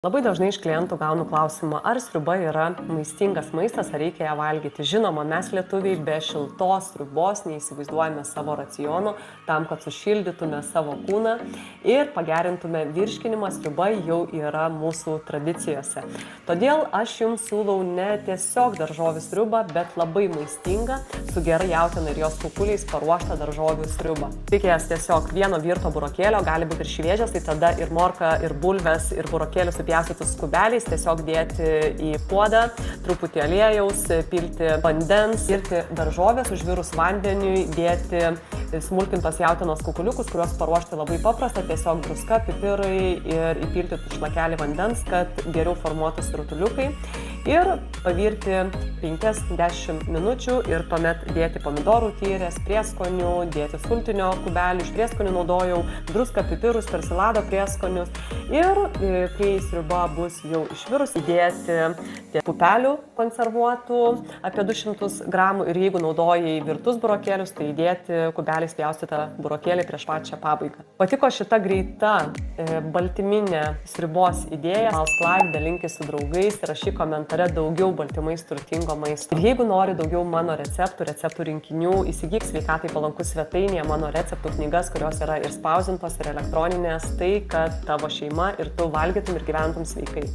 Labai dažnai iš klientų gaunu klausimą, ar sriuba yra maistingas maistas, ar reikia ją valgyti. Žinoma, mes lietuviai be šiltos sriubos neįsivaizduojame savo raciono tam, kad sušildytume savo kūną ir pagerintume virškinimą. Sriuba jau yra mūsų tradicijose. Todėl aš jums siūlau ne tiesiog daržovių sriubą, bet labai maistingą, su gera jautiena ir jos kukuliais paruoštą daržovių sriubą. Tikėjęs tiesiog vieno virto burokėlio, gali būti ir šviežias, tai tada ir morką, ir bulves, ir burokėlius supjaustytus kubeliais tiesiog dėti į puodą, truputį aliejaus, pilti vandens, irti daržovės, užvirus vandeniui, dėti smulkintos jautienos kukuliukus, kuriuos paruošti labai paprasta, tiesiog druska, pipirai ir įpilti šlakelį vandens, kad geriau formuotųsi rutuliukai. Ir pavirti 5-10 minučių ir tuomet dėti pomidorų tyrės, prieskonių, dėti sultinio kubelį, iš prieskonių naudojau druską, pipirus, persilado prieskonius. Ir kai sriuba bus jau išvirus, įdėti pupelių konservuotų apie 200 gramų ir jeigu naudojai virtus burokėlius, tai įdėti kubeliais pjaustytą burokėlį prieš pačią pabaigą. Patiko šita greita baltyminė sriubos idėja? Spausk like, dalinkis su draugais ir rašyk komentare daugiau baltymais turtingo maisto. Ir jeigu nori daugiau mano receptų rinkinių, įsigyk Sveikatai palankus svetainėje mano receptų knygas, kurios yra ir spausdintos, ir elektroninės, tai kad tavo šeima ir tu valgytum ir gyventum sveikai.